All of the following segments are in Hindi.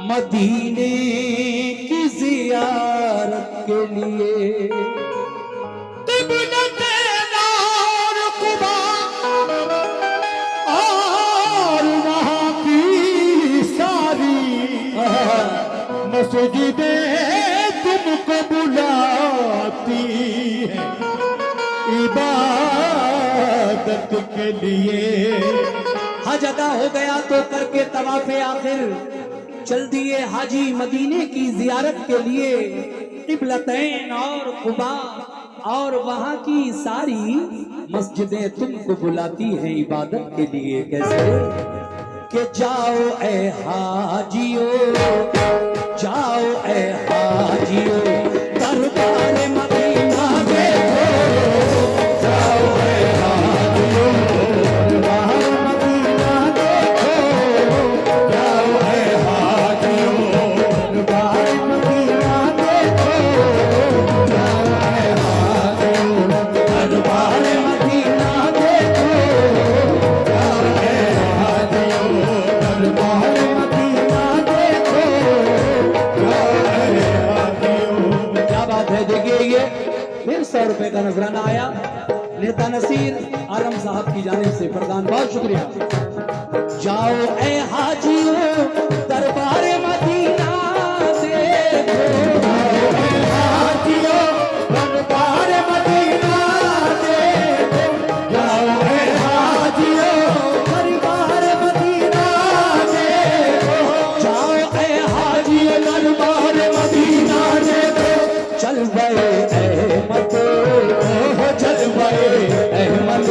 मदीने की जियारत के लिए। तिब्बत और कुबा और वहाँ की सारी मस्जिदें तुमको बुलाती है इबादत के लिए। हज अदा हो गया तो करके तवाफ़े आखिर चल दिए हाजी मदीने की जियारत के लिए। क़िबलतैन और कुबा और वहाँ की सारी मस्जिदें तुमको बुलाती हैं इबादत के लिए। कैसे कि जाओ ए हाजियो, जाओ ए हाजियो दरबार मदीना देखो, जाओ ए हाजियो दरबार मदीना देखो, जाओ ए हाजियो दरबार मदीना देखो, जाओ ए हाजियो दरबार मदीना देखो, जाओ ए हाजियो दरबार मदीना देखो, जाओ ए हाजियो। क्या बात है, देखिए ये फिर 100 रुपए का नजराना आया नेता नसीर आलम साहब की जानिब से, प्रधान बहुत शुक्रिया। जाओ ए हाजियो दरबार मदीना देखो, जाओ ए हाजियो दरबार मदीना देखो, जाओ ए हाजियो दरबार मदीना देखो, जाओ ए हाजियो दरबार मदीना देखो, चल गए अहमद, चल गए अहमद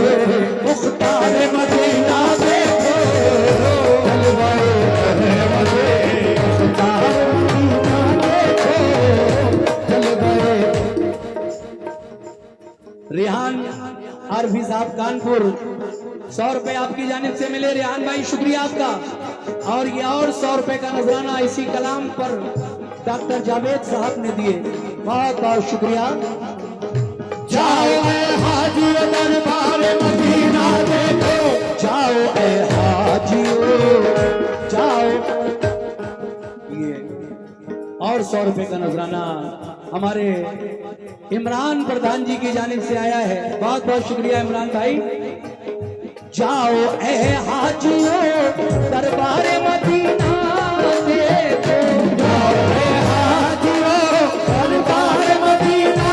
मुख्तार मदीना देखो, चल गए अहमद मुख्तार मदीना देखो, चल गए। रेहान आरफी साहब कानपुर 100 रुपए आपकी जानिब से मिले। रेहान भाई शुक्रिया आपका। और ये और 100 रुपए का नजराना इसी कलाम पर डॉक्टर जावेद साहब ने दिए, बहुत बहुत शुक्रिया। जाओ ए हाजियो दरबार मदीना देखो, जाओ ए हाजियो जाओ। ये और 100 रुपए का नजराना हमारे इमरान प्रधान जी की जानिब से आया है, बहुत बहुत शुक्रिया इमरान भाई। जाओ ए हाजियो दरबार मदीना देखो, जाओ ए हाजियो दरबार मदीना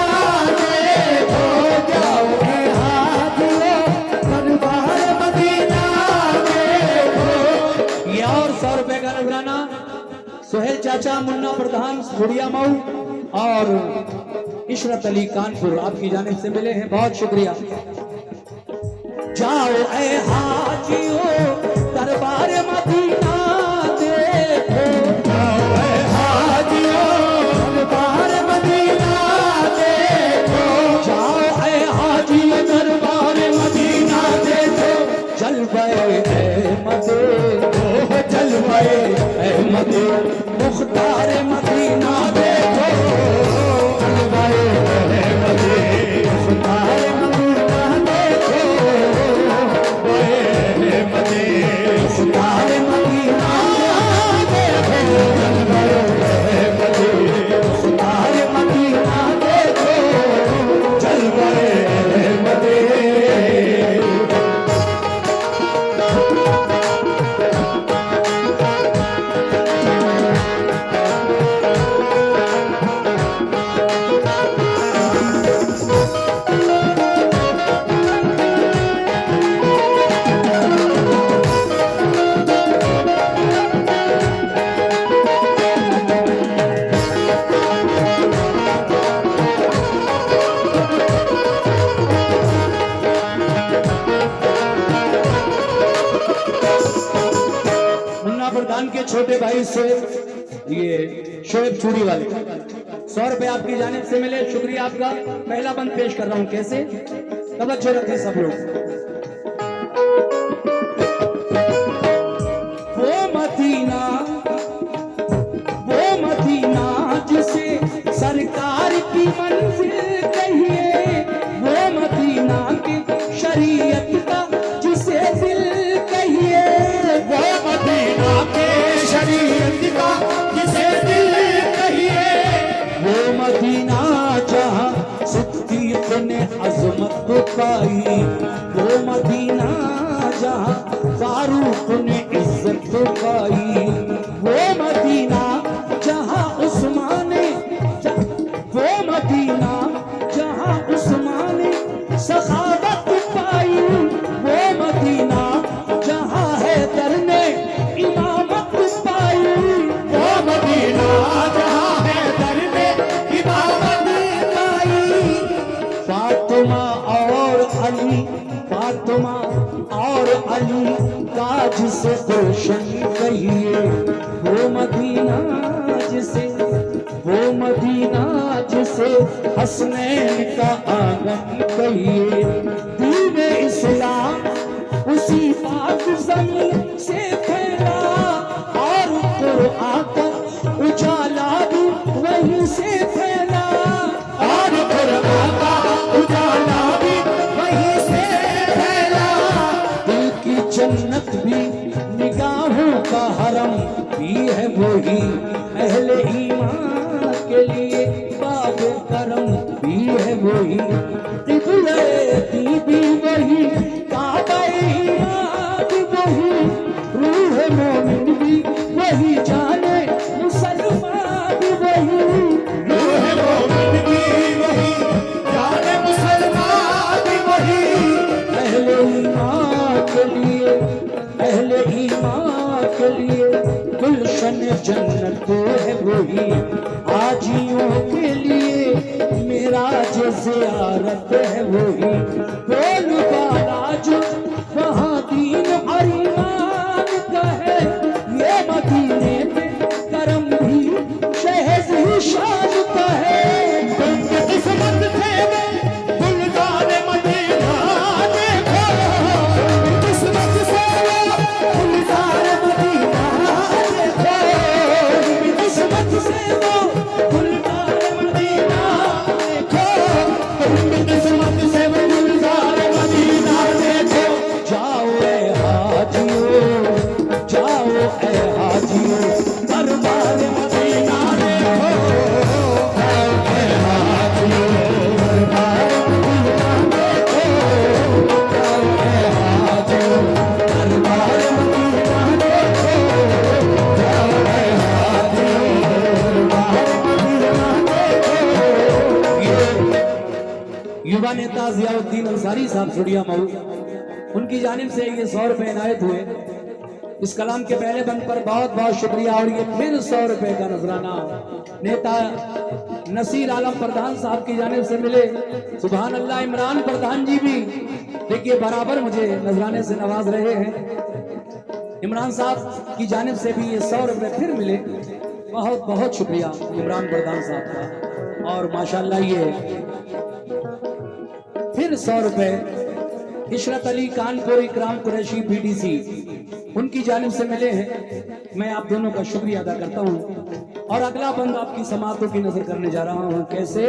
देखो, जाओ ए हाजियो दरबार मदीना देखो। ये और 100 रुपए का नजराना सोहेल चाचा मुन्ना प्रधान बुढ़िया मऊ और इशरत अली कानपुर आपकी जानिब से मिले हैं, बहुत शुक्रिया। जाओ ए हाजियो दरबार मदीना देखो, जाओ ए हाजियो दरबार मदीना देखो, जाओ ए हाजियो दरबार मदीना देखो, चल गए अहमद, चल गए अहमद मुख्तार मदीना देखो, चल गए अहमद मुख्तार मदीना देखो, मुख्तार मदीना देखो, चल गए अहमद मुख्तार मदीना देखो, चल गए अहमद। मुन्ना प्रधान के छोटे भाई शोएब, ये शोएब चूड़ी वाले 100 रुपए आपकी जानिब से मिले, शुक्रिया आपका। पहला बंद पेश कर रहा हूं, कैसे तवज्जो रखें सब लोग। वो मदीना जिसे सरकार की मंजिल कहिए, वो मदीना की शरीयत का जिसे दिल कहिए, वो मदीना के शरीयत का जिसे गुलशन कहिए, वो मदीना जिसे, वो मदीना जिसे हसनैन का आंगन कहिए। दीन इस्लाम उसी पाक ज़मीन से फैला, और कुरान का उजाला भी वहीं से फैला, और कुरान का उजाला भी वहीं से फैला। दिल की जन्नत भी निगाहों का हरम भी है वही, अहले ईमान के लिए बाब करम भी है वही। क़िबला भी वही, काबा ईमान वही, रूह मोमिन भी वही, जाने मुसलमान भी वही, रूह मोमिन भी वही, जाने मुसलमान भी वही। अहले ईमान के लिए, अहले ईमान के लिए गुलशन जन्नत है वही। हाजियों के लिए मेराज ज़ियारत है वही। बोल बाला जो वहाँ दीन और ईमान का है, ये मदीने में करम भी शहज़ ही शान का है। तुमके किस्मत से वो गुलजार मदीना देखो, किस्मत से वो गुलजार मदीना देखो, किस्मत से वो गुलजार मदीना देखो, किस्मत से वो गुलजार मदीना देखो। जाओ ए हाजियो, जाओ ए हाजियो, दरबार मदीना देखो, ए हाजियो दरबार मदीना देखो, ए हाजियो दरबार मदीना देखो, जाओ ए हाजियो दरबार मदीना देखो। युवा नेता जियाउद्दीन अंसारी साहब सुड़िया मऊ, उनकी जानिब से ये 100 रुपए इनायत हुए। इस कलाम के पहले बंद पर बहुत बहुत शुक्रिया। और ये फिर 100 रुपए का नजराना नेता नसीर आलम प्रधान साहब की जानिब से मिले। सुभान अल्लाह। इमरान प्रधान जी भी देखिए बराबर मुझे नजराने से नवाज रहे हैं। इमरान साहब की जानिब से भी ये 100 रुपए फिर मिले। बहुत बहुत शुक्रिया इमरान प्रधान साहब का। और माशाल्लाह ये फिर 100 रुपए इशरत अली कानपुर इकराम कुरैशी बीडीसी उनकी जानिब से मिले हैं। मैं आप दोनों का शुक्रिया अदा करता हूं। और अगला बंद आपकी समातों की नजर करने जा रहा हूं। कैसे?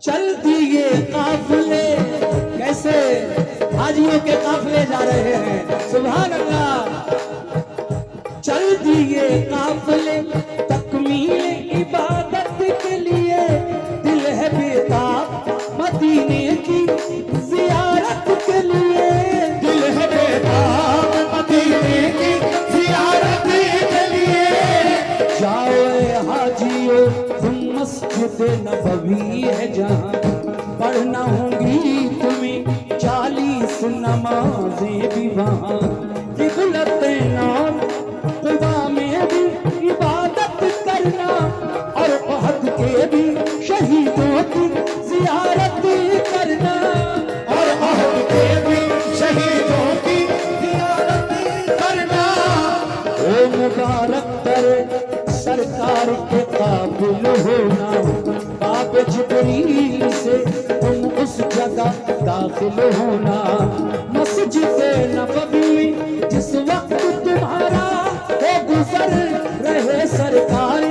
चलती ये काफिले, कैसे हाजियों के काफिले जा रहे हैं। सुभान अल्लाह। चलती ये काफिले तकमील इबादत के लिए, दिल है बेताब मदीने की जियारत के लिए, दिल है बेताब मदीने की ज़ियारत के लिए। जाओ ए हाजियो तुम मस्जिद नबवी है जहाँ, पढ़ना होंगी तुम्हें 40 नमाजें भी वहाँ। क़िबलते नाम क़ुबा में भी इबादत करना, और अहद के भी शहीदों की ज़ियारत करना, और अहद के भी शहीदों की ज़ियारत करना। ओ मुबारक तर सरकार के काबिल होना, बाब जिब्रील से तुम उस जगह दाखिल होना। मस्जिद नबवी जिस वक्त तुम्हारा वो गुजर रहे सरकार,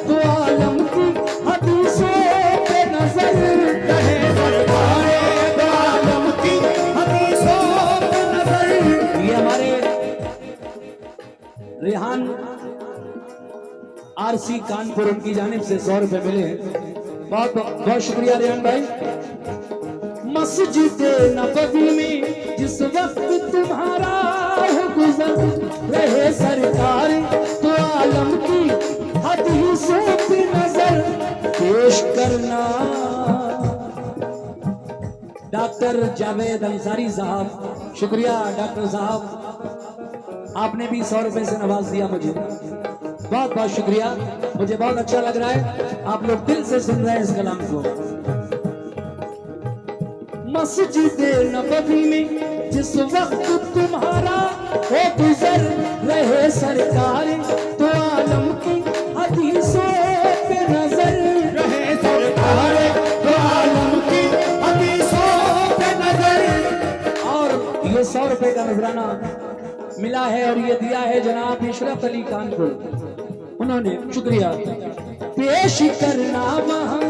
तो आलम की हदीसों पे नजर रहे सरकार, तो आलम की हदीसों पे नजर। ये हमारे रेहान आरसी कानपुर उनकी जानिब से 100 रुपए मिले हैं। बहुत बहुत शुक्रिया रेहान भाई। मस्जिद नबवी में जिस वक्त तुम्हारा हो गुजर रहे सरकार, तो आलम की हदीसों पे नजर पेश करना। डॉक्टर जावेद अंसारी साहब, शुक्रिया डॉक्टर साहब, आपने भी 100 रुपए से नवाज दिया मुझे, बहुत बहुत शुक्रिया। मुझे बहुत अच्छा लग रहा है, आप लोग दिल से सुन रहे हैं इस कलाम को। मस्जिद नबवी में जिस वक्त तुम्हारा हो गुजर रहे सरकार, तो आलम की हदीसों पे नजर रहे सरकार, तो आलम की हदीसों पे नजर। और ये 100 रुपए का नजराना मिला है और ये दिया है जनाब इशरत अली खान को, उन्होंने, शुक्रिया। पेश करना वहाँ,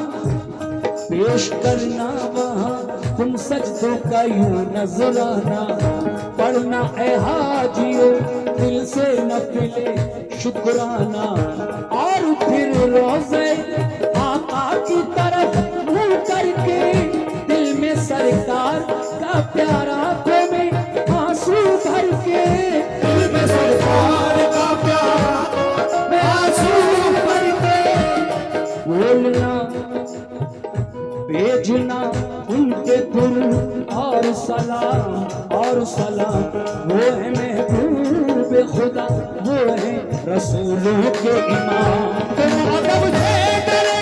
पेश करना वहाँ तुम सजदों का यूं नजराना, पढ़ना ए हाजियो दिल से नफिले शुक्राना, और फिर रोज़े आका की तरफ मुंह करके दिल में सरकार का प्यारा तुम्हें आंसू भर के, दिल में सरकार का प्यारा मैं आंसू भर के। बोलना भेजना उनके दुरूद और सलाम, वो है महबूब खुदा, वो है रसूलों के इमाम। तुम अदब से डरे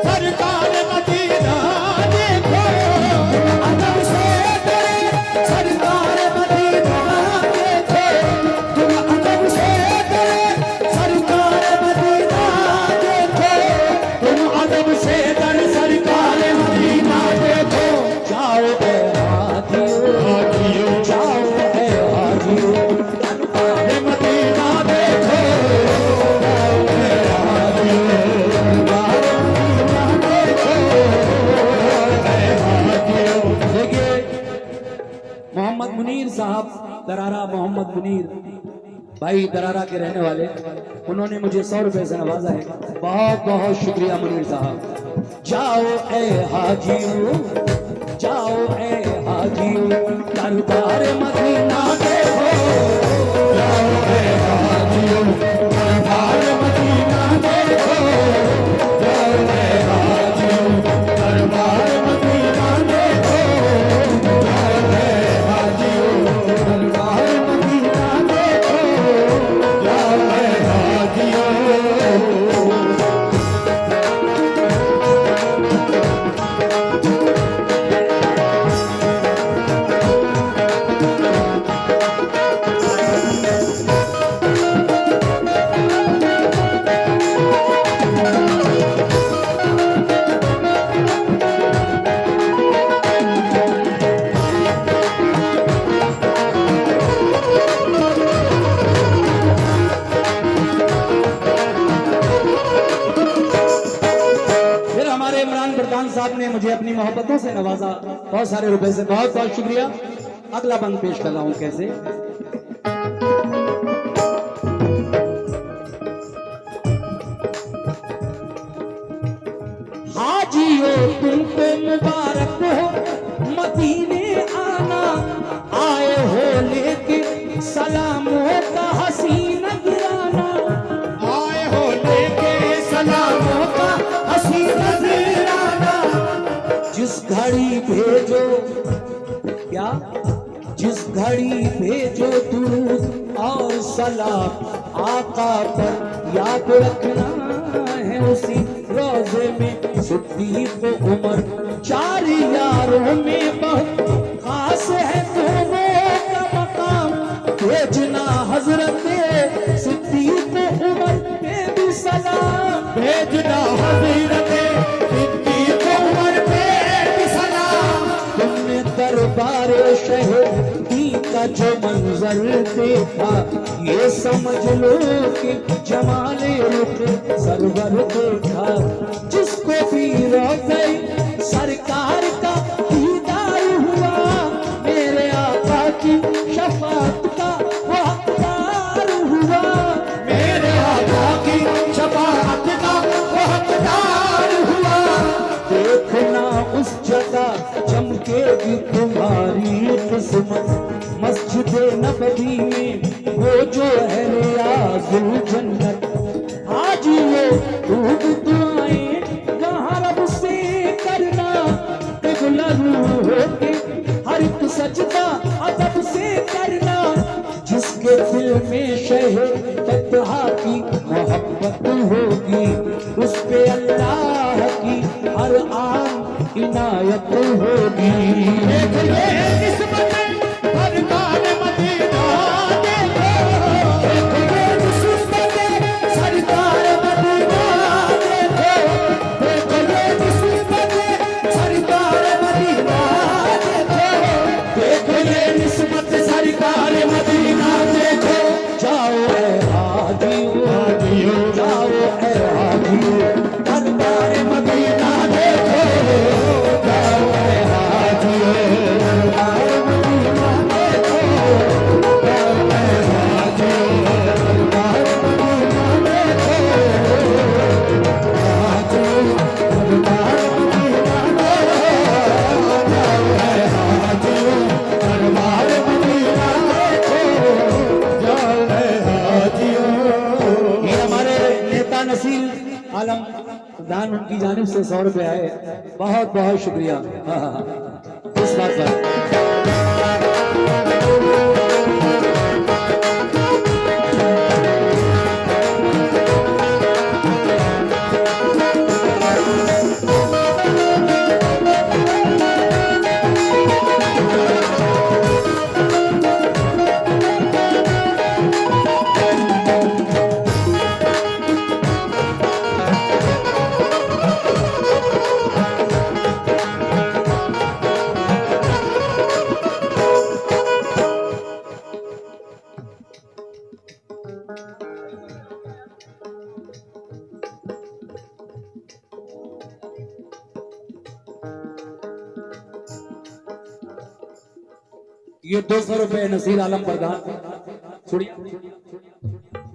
सरकार मदीना देखो, अदब से डरे सरकार मदीना देखो, तुम अदब से डरे सरकार मदीना देखो, तुम अदब से डरे सरकार मदीना देखो। जाओ ए हाजियो, जाओ ए हाजियो, सरकार मदीना देखो, देखिए मोहम्मद मुनीर साहब दरारा, मोहम्मद मुनीर भाई दरारा के रहने वाले, उन्होंने मुझे 100 रुपए से नवाजा है, बहुत बहुत शुक्रिया मुनीर साहब। जाओ ए हाजियो, जाओ ए हाजियो, दरबार मदीना देखो, जाओ ए हाजियो, दरबार मदीना देखो, जाओ ए हाजियो, दरबार मदीना देखो, जाओ ए हाजियो, दरबार मदीना देखो, जाओ ए हाजियो। फिर हमारे इमरान प्रधान साहब ने मुझे अपनी मोहब्बतों से नवाजा, बहुत सारे रुपए से, बहुत बहुत शुक्रिया। अगला बंद पेश कर रहा हूं कैसे। हाजियो तुमको मुबारक हो मदीने आना, आए हो लेके सलामों का हसीन गिराना, आए हो लेके सलामों का हसी नजराना। जिस घड़ी भेजो क्या, जिस घड़ी भेजो दुरूद और सलाम, आका पर याद रखना है उसी रोजे में सिद्दीक उमर, चार यारों में बहुत खास है दोनों का मकाम, भेजना हजरत सिद्दीक उमर पे भी सलाम, भेजना हज़रत सिद्दीक़ उमर पे भी सलाम। तुमने दरबार शहदी का जो मंजर देखा, ये समझ लो कि जमाले रुख सरवर देखा, जिसको भी रोज़े सरकार का दीदार हुआ, मेरे आका की शफाअत का वो हकदार हुआ, मेरे आका की शफाअत का वो हकदार हुआ। मस्जिद नबवी में वो जो है रियाजुल जन्नत। आज वो खूब दुआएं वहाँ रब से करना, क़िबला रूह के हर एक सजदा अदब से करना। जिसके दिल में शहे फतहा की मोहब्बत होगी, उस पे अल्लाह की हर आन इनायत होगी। आलम दान उनकी जानिब से 100 रुपए आए, बहुत बहुत शुक्रिया। इस बात पर ये 200 रुपए नसीर आलम प्रधान छोड़िए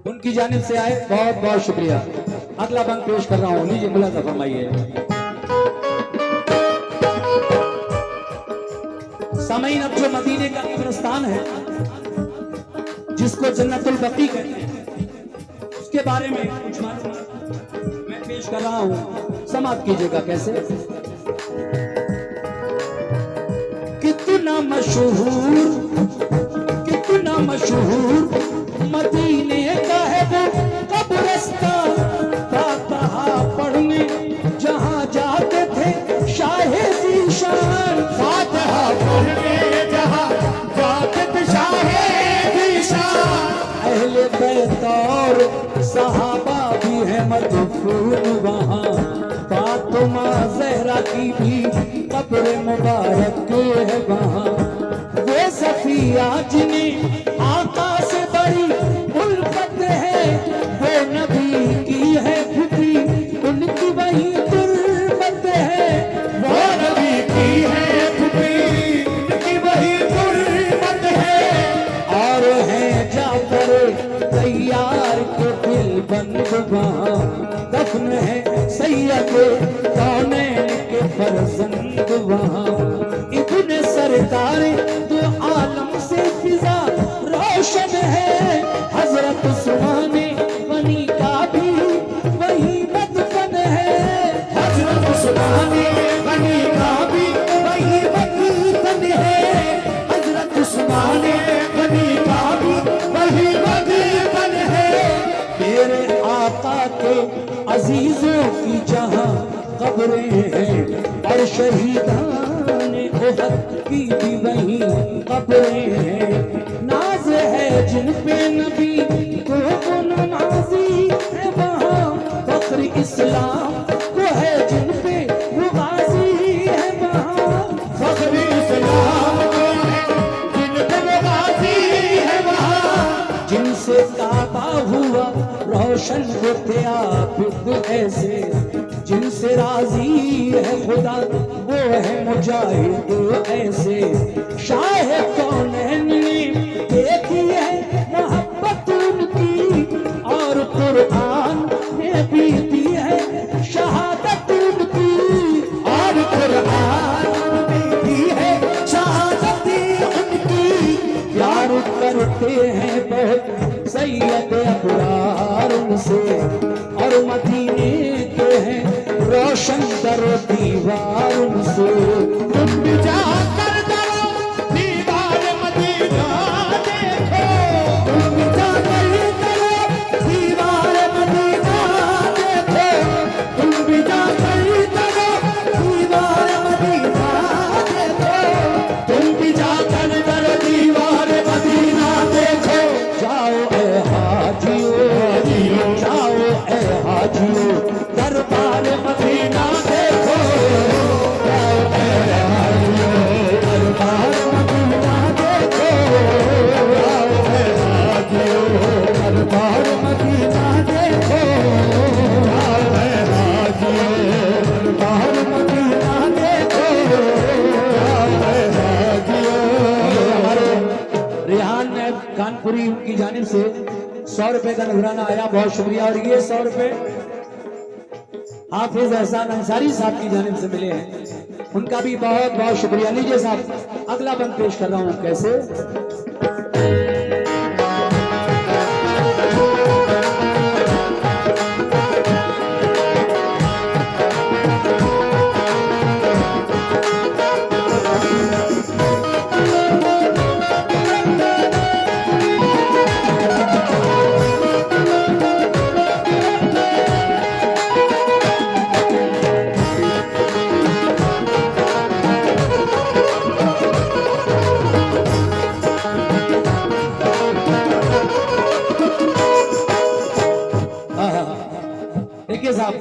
उनकी जानिब से आए, बहुत बहुत शुक्रिया। अगला बंद पेश कर रहा हूँ, लीजिए मुलाजा फरमाइए। सामईन, अब जो मदीने का कब्रिस्तान है जिसको जन्नतुल बकी कहते हैं, उसके बारे में कुछ मालूम मैं पेश कर रहा हूँ, समाप्त कीजिएगा। कैसे? कितना मशहूर मदीने का है वो कब्रिस्तान, फातिहा पढ़ने जहाँ जाते थे शाहे ज़ीशान। फातिहा पढ़ने जहाँ जाते थे शाहे ज़ीशान। अहले बैत और सहाबा भी है मदफून वहाँ, फातिमा ज़हरा की भी कब्र मुबारक है वहाँ। वो सफिया जिन्हें आका से बड़ी उल्फत है, वो नबी की है फुफी उनकी वही तुर्बत है। वो नबी की है फुफी उनकी वही तुर्बत है। और है जाफर तैयार के दिल बंद वहाँ, दफन है सैयद कौनैन के फर्जंद वहाँ। इब्ने सरकार दो आलम से फिजा रोशन है, हजरत उस्माने गनी का भी वही मदफन है। हजरत उस्माने गनी का भी वही मदफन है। हजरत उस्माने गनी का भी वही मदफन है। मेरे आका के अजीजों की जहाँ कब्रें हैं, और शहीदाने उहद की भी वही कब्रें हैं। नाज है जिन पे नबी को नमाजी है वहाँ, फख्र इस्लाम को है जिन पे वो गाजी है वहाँ। फख्र इस्लाम को है जिन पे वो गाजी है वहाँ। जिनसे काबा हुआ रोशन होते आप ऐसे, जिनसे राजी है खुदा वो है मुजाहिद ऐसे। शाह कौनैन ने देखी है मोहब्बत उनकी, और कुरान में भी दी है शहादत उनकी। और कुरान में भी है शहादत उनकी। भागते हैं बहुत सैयद अबरार उनसे, और मदीने के हैं रोशन दर दीवार उनसे। तुम भी जाकर दरो दीवार मदीना देखो, तुम भी जाकर दरो दीवार मदीना देखो, तुम भी जाकर दरो दीवार मदीना देखो, तुम भी जाकर दरो दीवार मदीना देखो। जाओ ए हाजियो, जाओ ए हाजियो, दरबार मदीना देखो। जाओ ए हाजियो, दरबार मदीना देखो। जाओ ए हाजियो, दरबार मदीना देखो, जाओ ए हाजियो, दरबार मदीना देखो, जाओ ए हाजियो। ये हमारे रेहान कानपुरी की जानिब से 100 रुपए का नजराना आया, बहुत शुक्रिया। और ये 100 रुपए हाफिज एहसान अंसारी साहब की जानिब से मिले हैं, उनका भी बहुत बहुत शुक्रिया। लीजिए साहब, अगला बंद पेश कर रहा हूं। कैसे? देखिए साहब,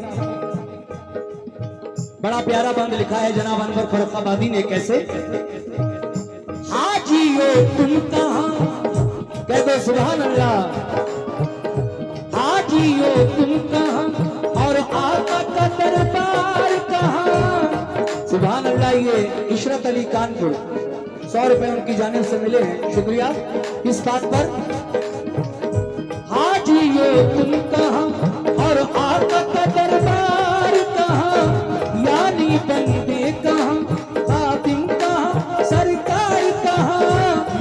बड़ा प्यारा बंद लिखा है जनाब अनवर फरुखाबादी ने। कैसे? हाजियो तुम कहां, कह दो सुभान अल्लाह। हाजियो तुम कहां और आका का दरबार कहां। सुभान अल्लाह। ये इशरत अली कानपुर 100 रुपए उनकी जानिब से मिले हैं, शुक्रिया। किस बात पर? हाजियो तुम कहां और आका का दरबार कहां, यानी बंदे कहां, खातिम कहां, सरकार कहां।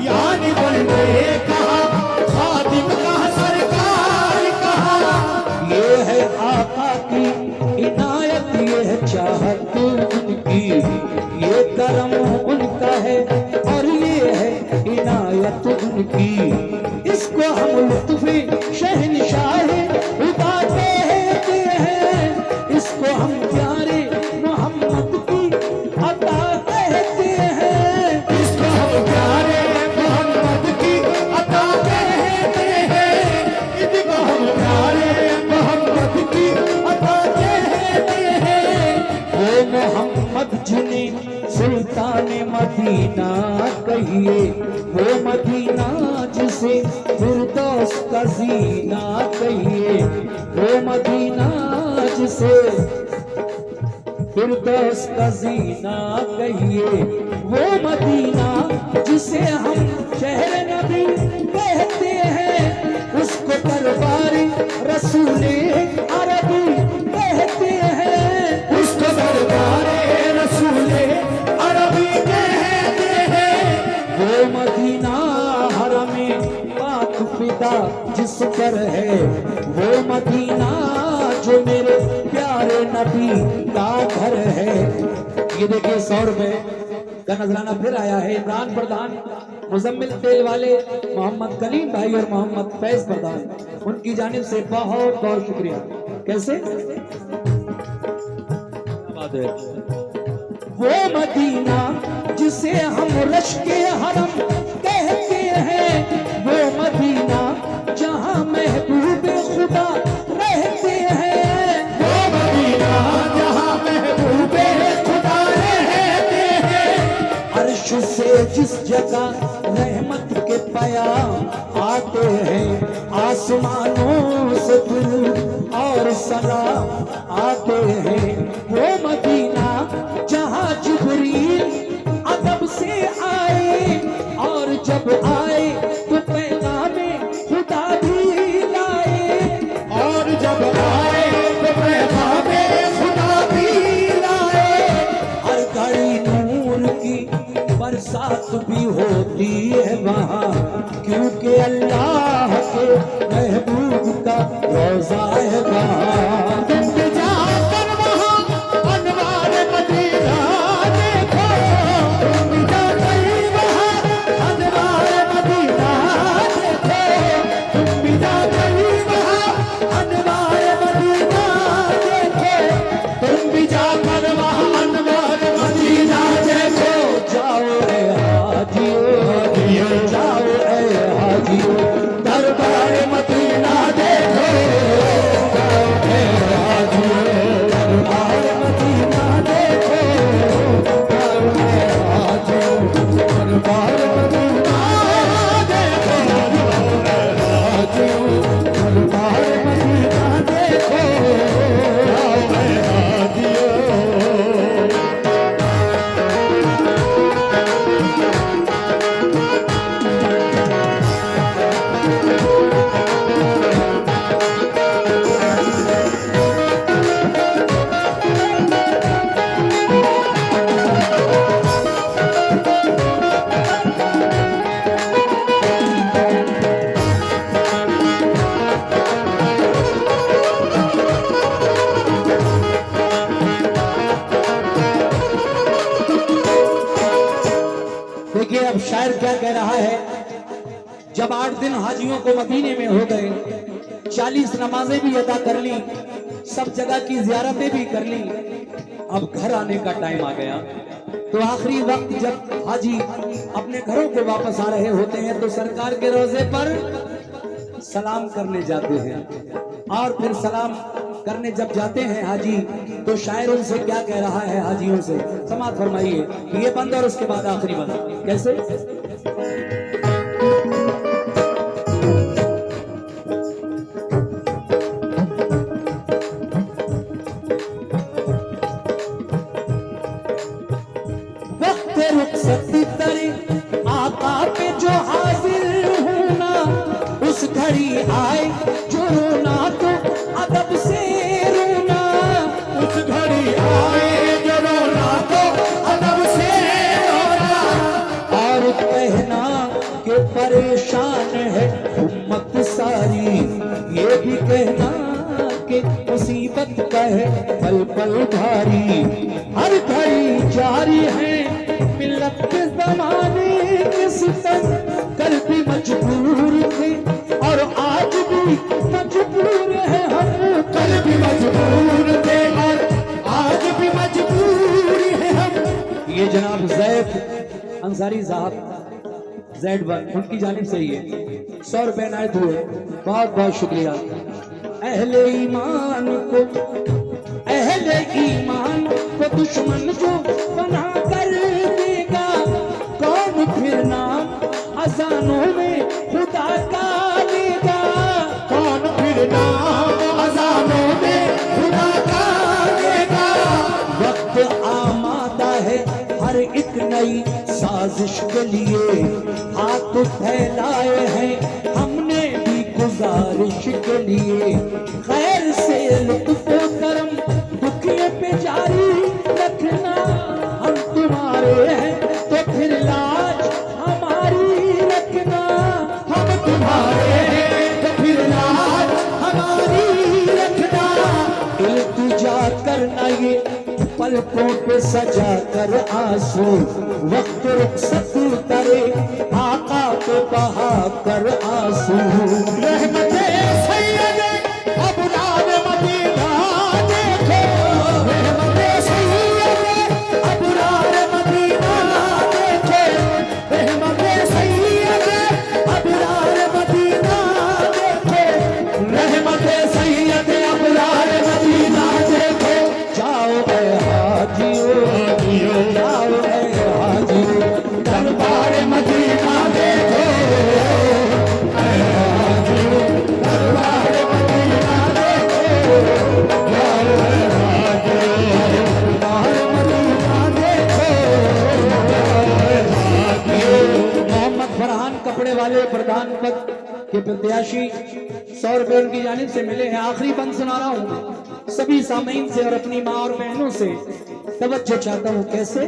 यानी बंदे कहां, खातिम कहां, सरकार कहां। ये है आका की इनायत, ये है चाहत उनकी, ये करम उनका है और ये है इनायत उनकी। इसको हम लुत्फ़े शहनशाह उदा कहते हैं, इसको हम प्यारे मोहम्मद की अता कहते हैं। इसको हम प्यारे मोहम्मद की अता कहते हैं, इसको हम प्यारे मोहम्मद की अता कहते हैं। वो मोहम्मद जिन्हें सुल्तान मदीना कहिए, वो मदीना जिसे फिरदौस का जीना कहिए, वो मदीना जिसे फिरदौस का जीना कहिए, वो मदीना जिसे हम शहर नबी कहते हैं, उसको दरबारी रसूले अरबी कहते हैं। उसको दरबारे रसूले अरबी कहते हैं। वो मदीना हरमे पाक फिदा जिस पर है, वो मदीना जो मेरे प्यारे नबी का घर है। ये देखिए 100 रुपए का नजराना फिर आया है। इमरान प्रधान, मुजम्मिल तेल वाले, मोहम्मद कलीम भाई और मोहम्मद फैज प्रधान, उनकी जानिब से बहुत बहुत शुक्रिया। कैसे? वो मदीना जिसे हम रश्के हरम कहते हैं, वो मदीना जहां महबूब खुदा रहते हैं। वो मदीना जहां महबूब खुदा रहते हैं। अर्श से जिस जगह रहमत के पयाम आते हैं, आसमानों से दिल और सलाम आते हैं। वो मदीना जहां जिब्रील अदब से आए, और जब आए तो पैगामे खुदा भी लाए, और जब आए तो पैगामे खुदा भी लाए। हर घड़ी नूर की बरसात भी होती होती है वहाँ, क्योंकि अल्लाह के महबूब का रोजा है वहाँ। तुम भी जाकर वहाँ अनवार मदीना देखो, तुम भी जाकर वहाँ अनवार मदीना देखो, तुम भी जाकर वहाँ अनवार मदीना देखो, तुम भी जाकर वहाँ अनवार मदीना देखो। जाओ ए हाजियो, जाओ ए हाजियो, दरबार मदीना देखो, जाओ ए हाजियो, दरबार मदीना देखो, जाओ ए हाजियो, दरबार मदीना देखो, जाओ ए हाजियो, दरबार मदीना देखो, जाओ ए हाजियो। देखिए अब शायर क्या कह रहा है। जब 8 दिन हाजियों को मदीने में हो गए, 40 नमाजें भी अदा कर ली, सब जगह की जियारतें भी कर ली, अब घर आने का टाइम आ गया। तो आखिरी वक्त जब हाजी अपने घरों को वापस आ रहे होते हैं तो सरकार के रोजे पर सलाम करने जाते हैं, और फिर सलाम करने जब जाते हैं हाजी, तो शायर उनसे क्या कह रहा है हाजियों से, समाअत फरमाइए। ये बंद और उसके बाद आखिरी बंद कैसे। वक्त रुखसत तरे आका पे जो हाजिर होना, उस घड़ी आए जो रोना तो अदब से रोना, उस घड़ी आए जो रोना तो अदब से रोना, और कहना कि परेशान है उम्मत सारी, ये भी कहना कि मुसीबत का है पल पल भारी। हर घड़ी जारी है मिल्लत के जमाने के सितम, कल भी मजबूर थे और आज भी मजबूर है हम, कल भी मजबूर थे और आज भी मजबूर है हम। ये जनाब जैद अंसारी साहब Z1 उनकी जानिब से ही है, 100 रुपए नायत हुए, बहुत बहुत शुक्रिया। अहले ईमान को दुश्मन जो बना कर देगा, कौन फिर नाम अजानों में खुदा का लेगा, कौन फिर नाम अजानों में खुदा का लेगा। वक्त आमादा है हर एक नई साजिश के लिए, हाथ फैलाए हैं हमने भी गुजारिश के लिए, खैर से लुत्फ करम दुखिए पे जारी रखना, हम तुम्हारे हैं तो फिर लाज हमारी रखना, हम तुम्हारे हैं तो फिर लाज हमारी रखना। इल्तिजा करना ये पलकों पे सजा कर आंसू, वक्त रुखसत करे आका पे बहा कर आंसू। रहमते सैयद अबरार मदीना देखो, रहमते सैयद अबरार मदीना देखो, रहमते सैयद अबरार मदीना देखो, रहमते सैयद अबरार मदीना देखो। जाओ ए हाजियो, जाओ ए हाजियो, दरबार मदीना देखो, दरबार मदीना देखो, जाओ ए हाजियो, दरबार मदीना देखो, जाओ ए हाजियो। मोहम्मद फरहान कपड़े वाले प्रधान पद के प्रत्याशी 100 रुपए उनकी जानिब से मिले हैं। आखिरी बंद सुना रहा हूँ सभी सामीन से और अपनी माँ और बहनों से तवज्जो चाहता हूँ। कैसे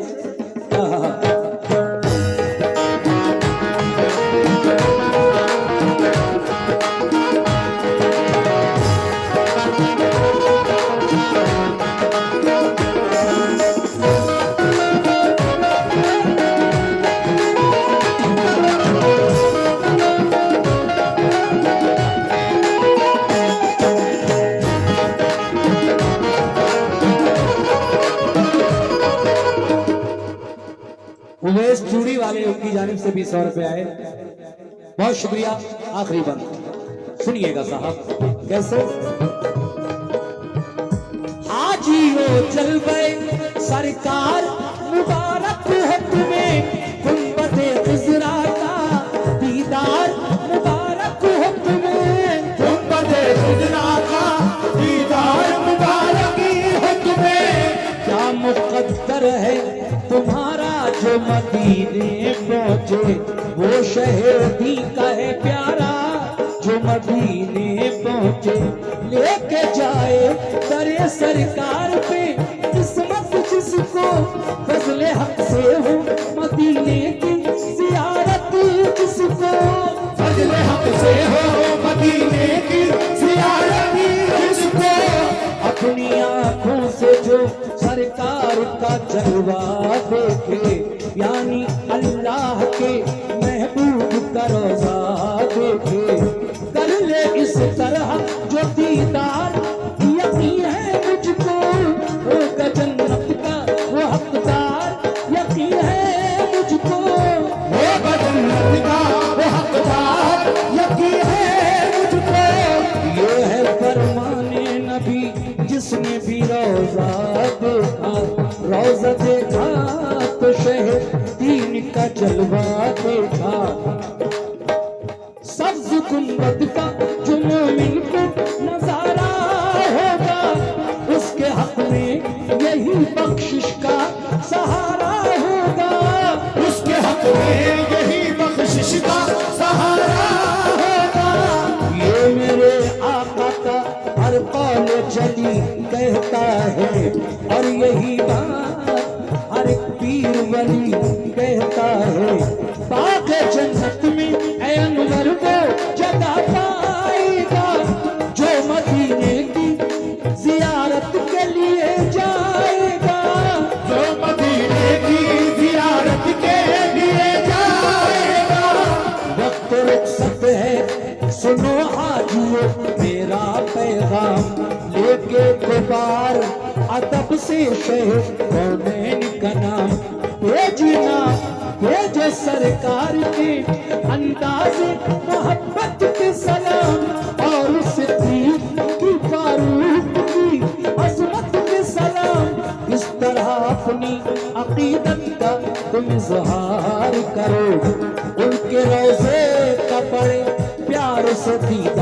जानिब से भी 100 रुपए आए, बहुत शुक्रिया। आखिरी बंद सुनिएगा साहब कैसे। हाजियो जलवे सरकार मुबारक है तुम्हें, गुंबदे खुजरा का दीदार मुबारक है तुम्हें, गुंबदे खुजरा का दीदार मुबारक है तुम्हें। क्या मुकद्दर है तुम्हारा जो मदीने पहुंचे, वो शहदी का है प्यारा जो मदीने पहुंचे। लेके जाए दरे सरकार पे किस्मत जिसको, फजले हक से हो मदीने की जियारत जिसको, फजले हक से हो मदीने की जियारत जिसको। अपनी आंखों से जो सरकार का जलवा देखे, यानी अल्लाह के महबूब का रोजा देखे, कर ले इस तरह जो दीदार, यकीन है मुझको होगा जन्नत का वो हकदार, यकीन है मुझको होगा जन्नत का वो हकदार, यकीन है मुझको। ये है फरमाने नबी जिसने भी रोजा देखा, रोजा देखा तो शहर दीन का जलवा देखा। सब्ज गुंबद का जो मोमिन को नजारा होगा, उसके हक में यही बख्शिश का सहारा होगा, उसके हक में यही बख्शिश का सहारा होगा। ये मेरे आका का हर कौल चली कहता है, और यही बात हर एक पीर वली कहता है। बाग जन्नत में ऐ अनवर को जगह पाएगा, जो मदीने की जियारत के लिए जाएगा, जो मदीने की जियारत के लिए जाएगा। वक्त रुखसत है सुनो हाजियो मेरा पैगाम, लेके गुबार अदब से शहर कौनैन का नाम भेजना, भेजो सरकार के अंदाज़े मोहब्बत के सलाम, और सिद्दीक की फारूक की अज़मत के सलाम। इस तरह अपनी अकीदत का तुम इज़हार करो, उनके रोज़े का बड़े प्यार से दीदार